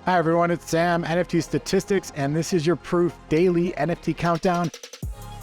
Hi everyone, it's Sam, NFTstatistics, and this is your Proof Daily NFT Countdown.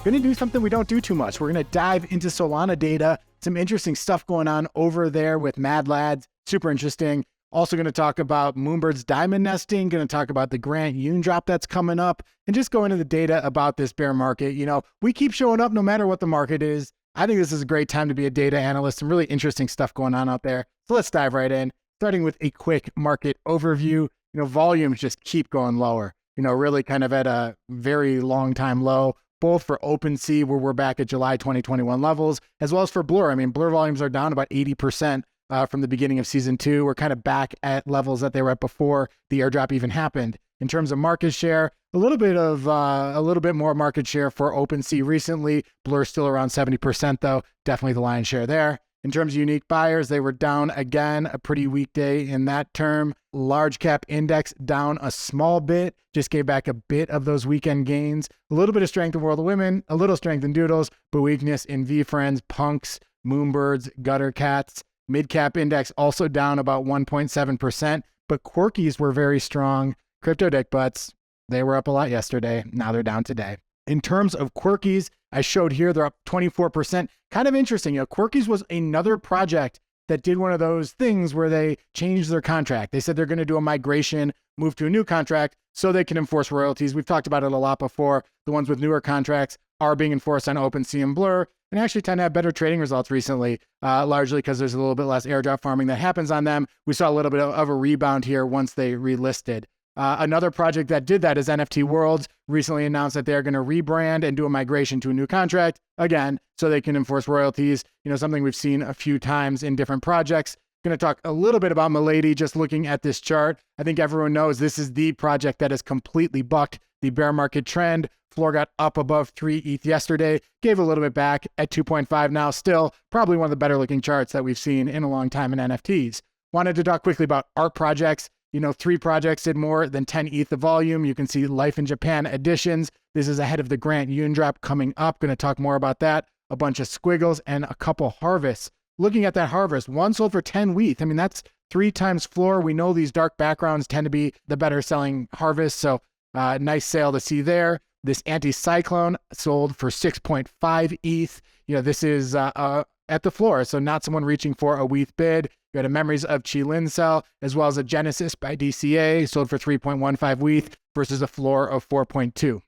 Going to do something we don't do too much. We're going to dive into Solana data, some interesting stuff going on over there with Mad Lads, super interesting. Also going to talk about Moonbird's diamond nesting, going to talk about the Grant Yoon drop that's coming up, and just go into the data about this bear market. You know, we keep showing up no matter what the market is. I think this is a great time to be a data analyst, some really interesting stuff going on out there. So let's dive right in, starting with a quick market overview. You know, volumes just keep going lower, you know, really kind of at a very long time low, both for OpenSea, where we're back at July 2021 levels, as well as for Blur. I mean, Blur volumes are down about 80% from the beginning of season 2. We're kind of back at levels that they were at before the airdrop even happened. In terms of market share, a little bit more market share for OpenSea recently. Blur still around 70% though, definitely the lion's share there. In terms of unique buyers, they were down again, a pretty weak day in that term. Large cap index down a small bit, just gave back a bit of those weekend gains. A little bit of strength in World of Women, a little strength in Doodles, but weakness in VFriends, Punks, Moonbirds, Gutter Cats. Mid cap index also down about 1.7%, but Quirkies were very strong. Crypto Dick Butts, they were up a lot yesterday. Now they're down today. In terms of Quirkies, I showed here, they're up 24%. Kind of interesting. You know, Quirkies was another project that did one of those things where they changed their contract. They said they're going to do a migration, move to a new contract so they can enforce royalties. We've talked about it a lot before. The ones with newer contracts are being enforced on OpenSea and Blur, and actually tend to have better trading results recently, largely because there's a little bit less airdrop farming that happens on them. We saw a little bit of a rebound here once they relisted. Another project that did that is NFT Worlds recently announced that they're going to rebrand and do a migration to a new contract, again, so they can enforce royalties. You know, something we've seen a few times in different projects. Going to talk a little bit about Milady, just looking at this chart. I think everyone knows this is the project that has completely bucked the bear market trend. Floor got up above 3 ETH yesterday, gave a little bit back at 2.5 now. Still, probably one of the better looking charts that we've seen in a long time in NFTs. Wanted to talk quickly about art projects. You know, 3 projects did more than 10 ETH of volume. You can see Life in Japan additions. This is ahead of the Grant Yoon drop coming up. Going to talk more about that. A bunch of squiggles and a couple harvests. Looking at that harvest, one sold for 10 ETH. I mean, that's 3 times floor. We know these dark backgrounds tend to be the better selling harvest. So nice sale to see there. This anti-cyclone sold for 6.5 ETH. You know, this is at the floor, so not someone reaching for a ETH bid. You had a Memories of Chi-Lin cell, as well as a Genesis by DCA, sold for 3.15 ETH versus a floor of 4.2.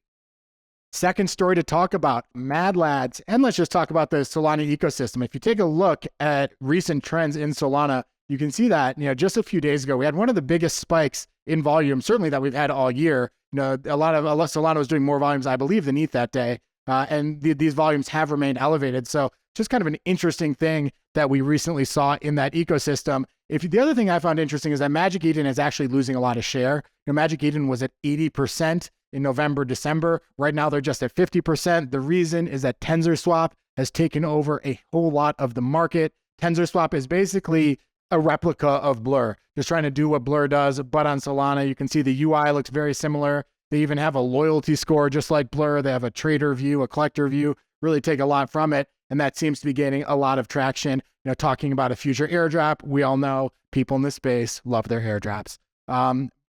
Second story to talk about, Mad Lads, and let's just talk about the Solana ecosystem. If you take a look at recent trends in Solana, you can see that, you know, just a few days ago, we had one of the biggest spikes in volume, certainly that we've had all year. You know, Solana was doing more volumes, I believe, than ETH that day. And these volumes have remained elevated. So just kind of an interesting thing that we recently saw in that ecosystem. The other thing I found interesting is that Magic Eden is actually losing a lot of share. You know, Magic Eden was at 80% in November, December. Right now, they're just at 50%. The reason is that TensorSwap has taken over a whole lot of the market. TensorSwap is basically a replica of Blur, just trying to do what Blur does, but on Solana. You can see the UI looks very similar. They even have a loyalty score just like Blur. They have a trader view, a collector view, really take a lot from it. And that seems to be gaining a lot of traction. You know, talking about a future airdrop, we all know people in this space love their airdrops.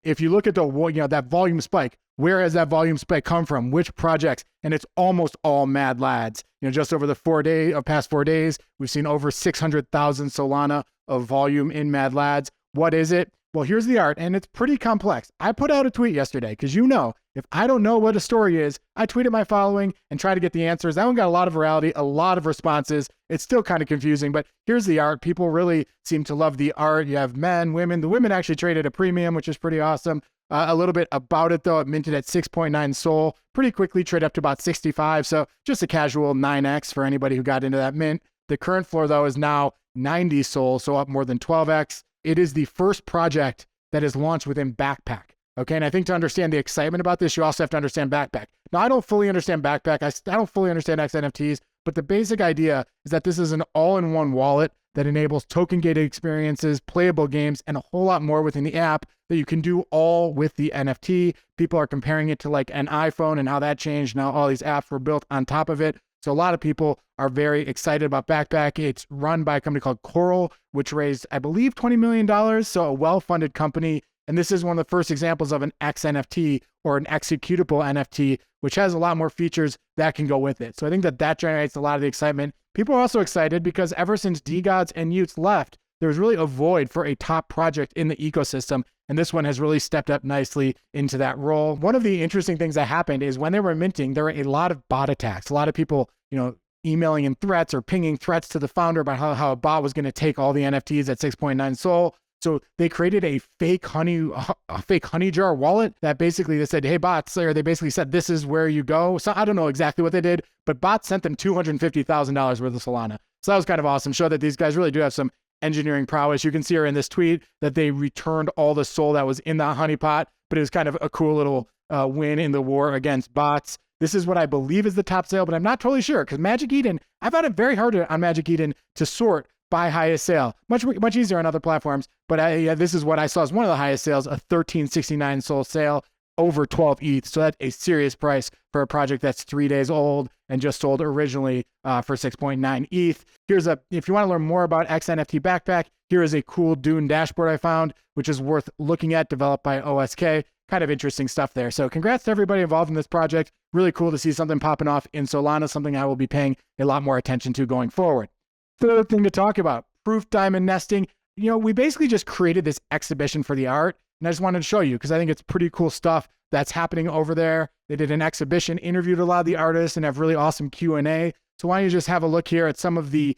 If you look at that volume spike, where has that volume spike come from? Which projects? And it's almost all Mad Lads. You know, just over the past 4 days, we've seen over 600,000 Solana of volume in Mad Lads. What is it? Well, here's the art, and it's pretty complex. I put out a tweet yesterday because, you know, if I don't know what a story is, I tweet at my following and try to get the answers. That one got a lot of virality, a lot of responses. It's still kind of confusing, but here's the art. People really seem to love the art. You have men, women. The women actually traded a premium, which is pretty awesome. A little bit about it, though. It minted at 6.9 Sol. Pretty quickly trade up to about 65. So just a casual 9x for anybody who got into that mint. The current floor, though, is now 90 Sol, so up more than 12x. It is the first project that is launched within Backpack. Okay, and I think to understand the excitement about this, you also have to understand Backpack. Now, I don't fully understand Backpack. I don't fully understand XNFTs, but the basic idea is that this is an all-in-one wallet that enables token-gated experiences, playable games, and a whole lot more within the app that you can do all with the NFT. People are comparing it to like an iPhone and how that changed. Now all these apps were built on top of it. So a lot of people are very excited about Backpack. It's run by a company called Coral, which raised, I believe, $20 million. So a well-funded company And this is one of the first examples of an X NFT or an executable NFT, which has a lot more features that can go with it. So I think that generates a lot of the excitement. People are also excited because ever since DeGods and Utes left, there was really a void for a top project in the ecosystem. And this one has really stepped up nicely into that role. One of the interesting things that happened is when they were minting, there were a lot of bot attacks. A lot of people, emailing in threats or pinging threats to the founder about how a bot was going to take all the NFTs at 6.9 Sol. So they created a fake honey jar wallet that basically they said, hey bots, or they basically said, this is where you go. So I don't know exactly what they did, but bots sent them $250,000 worth of Solana. So that was kind of awesome. Show that these guys really do have some engineering prowess. You can see here in this tweet that they returned all the Sol that was in that honeypot, but it was kind of a cool little win in the war against bots. This is what I believe is the top sale, but I'm not totally sure because Magic Eden, I found it very hard on Magic Eden to sort by highest sale. Much easier on other platforms, but this is what I saw as one of the highest sales, a 1369 Sol sale over 12 ETH. So that's a serious price for a project that's 3 days old and just sold originally for 6.9 ETH. If you want to learn more about XNFT Backpack, here is a cool Dune dashboard I found, which is worth looking at, developed by OSK. Kind of interesting stuff there. So congrats to everybody involved in this project. Really cool to see something popping off in Solana, something I will be paying a lot more attention to going forward. Third thing to talk about, proof diamond nesting. We basically just created this exhibition for the art, and I just wanted to show you because I think it's pretty cool stuff that's happening over there. They did an exhibition, interviewed a lot of the artists, and have really awesome Q&A. So why don't you just have a look here at some of the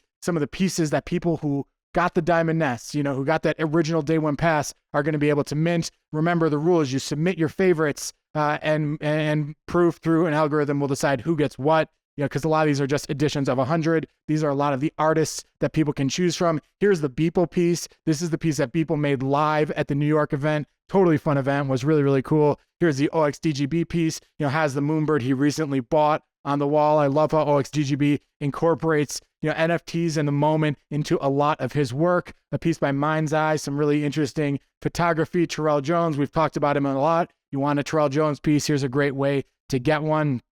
pieces that people who got the diamond nests, who got that original day one pass are going to be able to mint. Remember the rule is you submit your favorites and proof through an algorithm will decide who gets what. Because a lot of these are just editions of 100. These are a lot of the artists that people can choose from. Here's the Beeple piece. This is the piece that Beeple made live at the New York event. Totally fun event, was really, really cool. Here's the OXDGB piece, has the Moonbird he recently bought on the wall. I love how OXDGB incorporates, NFTs in the moment into a lot of his work. A piece by Mind's Eye, some really interesting photography. Terrell Jones, we've talked about him a lot. You want a Terrell Jones piece, here's a great way to get one.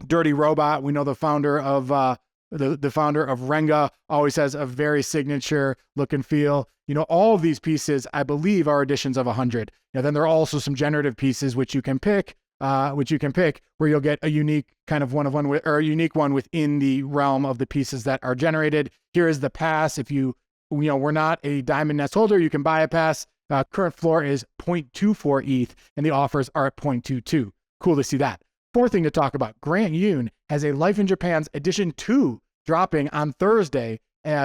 Dirty Robot, we know the founder of the founder of Renga always has a very signature look and feel. All of these pieces, I believe, are editions of 100. Then there are also some generative pieces which you can pick, where you'll get a unique kind of one-of-one or a unique one within the realm of the pieces that are generated. Here is the pass. If we're not a diamond nest holder, you can buy a pass. Current floor is 0.24 ETH, and the offers are at 0.22. Cool to see that. Fourth thing to talk about, Grant Yoon has a Life in Japan's Edition 2 dropping on Thursday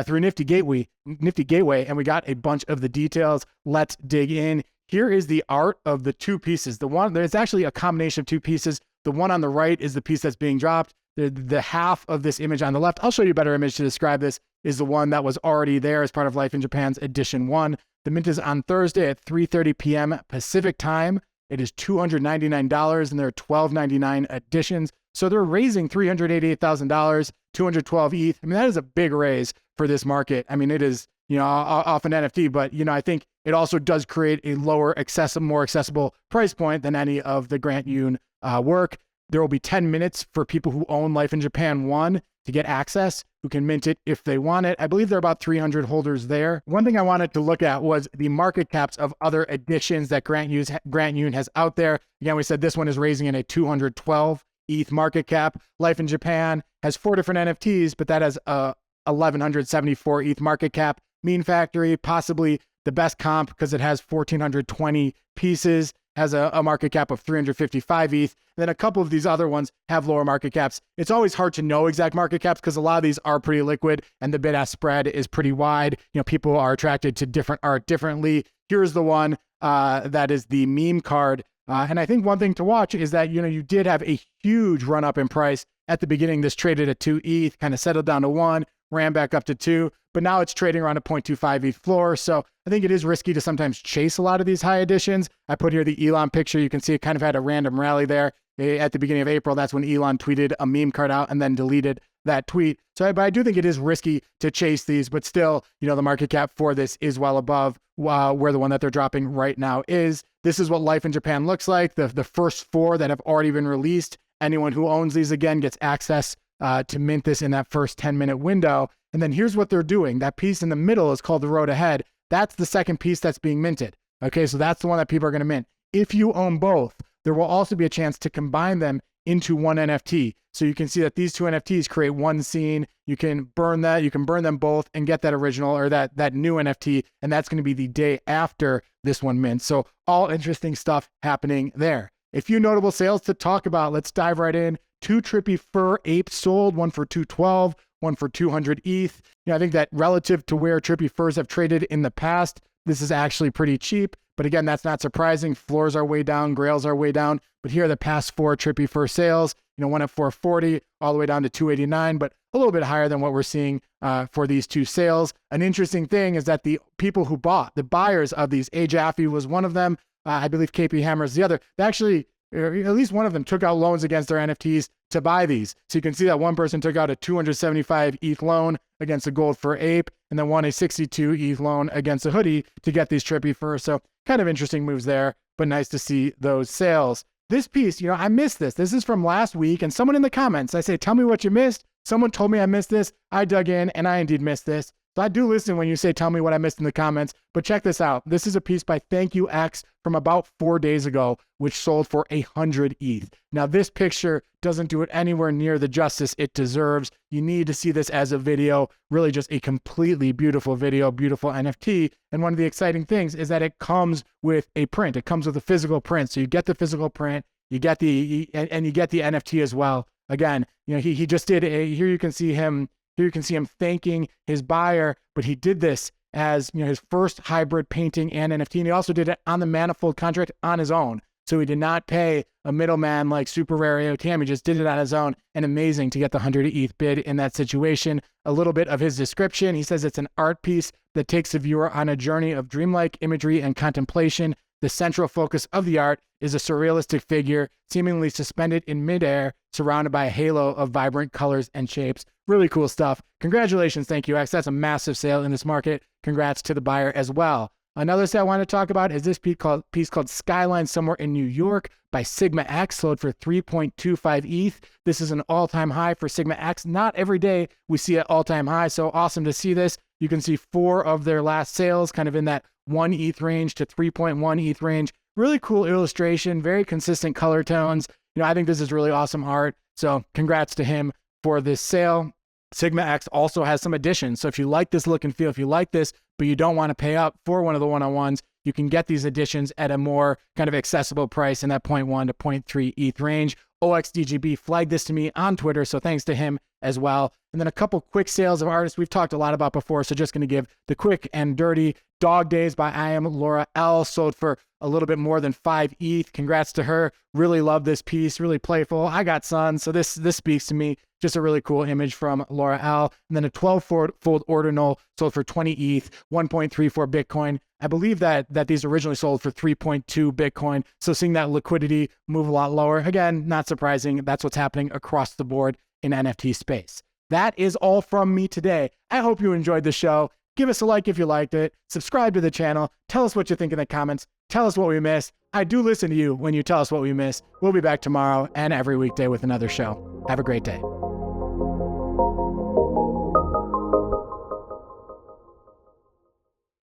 through Nifty Gateway, and we got a bunch of the details. Let's dig in. Here is the art of the two pieces. There's actually a combination of two pieces. The one on the right is the piece that's being dropped. The half of this image on the left, I'll show you a better image to describe this, is the one that was already there as part of Life in Japan's Edition 1. The mint is on Thursday at 3:30 p.m. Pacific time. It is $299, and there are $12.99 editions. So they're raising $388,000, 212 ETH. I mean, that is a big raise for this market. I mean, it is, off an NFT, but, I think it also does create a more accessible price point than any of the Grant Yoon work. There will be 10 minutes for people who own Life in Japan 1 to get access, who can mint it if they want it. I believe there are about 300 holders there. One thing I wanted to look at was the market caps of other editions that Grant Yoon has out there. Again, we said this one is raising in a 212 ETH market cap. Life in Japan has 4 different NFTs, but that has a 1,174 ETH market cap. Meme Factory, possibly the best comp because it has 1,420 pieces, has a market cap of 355 ETH. And then a couple of these other ones have lower market caps. It's always hard to know exact market caps because a lot of these are pretty liquid and the bid-ask spread is pretty wide. People are attracted to different art differently. Here's the one that is the meme card. And I think one thing to watch is that, you did have a huge run up in price at the beginning. This traded at 2 ETH, kind of settled down to 1, ran back up to 2, but now it's trading around a 0.25 ETH floor. So I think it is risky to sometimes chase a lot of these high editions. I put here the Elon picture. You can see it kind of had a random rally there at the beginning of April. That's when Elon tweeted a meme card out and then deleted that tweet. So, but I do think it is risky to chase these, but still, the market cap for this is well above where the one that they're dropping right now is. This is what Life in Japan looks like. The first 4 that have already been released. Anyone who owns these, again, gets access to mint this in that first 10-minute window. And then here's what they're doing. That piece in the middle is called The Road Ahead. That's the second piece that's being minted. Okay, so that's the one that people are going to mint. If you own both, there will also be a chance to combine them into one NFT. So you can see that these two NFTs create one scene. You can burn that, you can burn them both and get that original or that new NFT. And that's going to be the day after this one mints. So all interesting stuff happening there. A few notable sales to talk about. Let's dive right in. 2 Trippy fur apes sold, one for 212, one for 200 ETH. I think that relative to where Trippy furs have traded in the past, this is actually pretty cheap. But again, that's not surprising. Floors are way down, grails are way down. But here are the past 4 Trippy fur sales. One at 440 all the way down to 289, but a little bit higher than what we're seeing for these 2 sales. An interesting thing is that the people who bought, the buyers of these, A. Jaffe was one of them. I believe KP Hammer is the other. They actually, at least one of them took out loans against their NFTs to buy these. So you can see that one person took out a 275 ETH loan against a gold fur ape, and then won a 62 ETH loan against a hoodie to get these Trippy furs. So kind of interesting moves there, but nice to see those sales. This piece, I missed this. This is from last week, and someone in the comments, I say, tell me what you missed. Someone told me I missed this. I dug in, and I indeed missed this. So I do listen when you say, tell me what I missed in the comments, but check this out. This is a piece by ThankYouX from about 4 days ago, which sold for 100 ETH. Now, this picture doesn't do it anywhere near the justice it deserves. You need to see this as a video, really just a completely beautiful video, beautiful NFT. And one of the exciting things is that it comes with a print. It comes with a physical print. So you get the physical print, you get and you get the NFT as well. Again, he just did here you can see him thanking his buyer, but he did this as his first hybrid painting and NFT. And he also did it on the Manifold contract on his own. So he did not pay a middleman like Super Rare AOTM. He just did it on his own. And amazing to get the 100 ETH bid in that situation. A little bit of his description. He says it's an art piece that takes the viewer on a journey of dreamlike imagery and contemplation. The central focus of the art is a surrealistic figure, seemingly suspended in midair, surrounded by a halo of vibrant colors and shapes. Really cool stuff. Congratulations, ThankYouX. That's a massive sale in this market. Congrats to the buyer as well. Another sale I want to talk about is this piece called Skyline Somewhere in New York by Sigma X, sold for 3.25 ETH. This is an all-time high for Sigma X. Not every day we see an all-time high, so awesome to see this. You can see 4 of their last sales kind of in that 1 ETH range to 3.1 ETH range. Really cool illustration, very consistent color tones. I think this is really awesome art. So congrats to him for this sale. Sigma X also has some additions. So if you like this look and feel, if you like this, but you don't want to pay up for one of the one-on-ones, you can get these additions at a more kind of accessible price in that 0.1 to 0.3 ETH range. OXDGB flagged this to me on Twitter, so thanks to him as well. And then a couple quick sales of artists we've talked a lot about before, so just going to give the quick and dirty. Dog Days by I Am Laura L sold for a little bit more than 5 ETH. Congrats to her. Really love this piece, really playful. I got sons, so this speaks to me. Just a really cool image from Laura L. And then a 12-fold Ordinal sold for 20 ETH, 1.34 Bitcoin. I believe that these originally sold for 3.2 Bitcoin. So seeing that liquidity move a lot lower, again, not surprising. That's what's happening across the board in NFT space. That is all from me today. I hope you enjoyed the show. Give us a like if you liked it. Subscribe to the channel. Tell us what you think in the comments. Tell us what we missed. I do listen to you when you tell us what we missed. We'll be back tomorrow and every weekday with another show. Have a great day.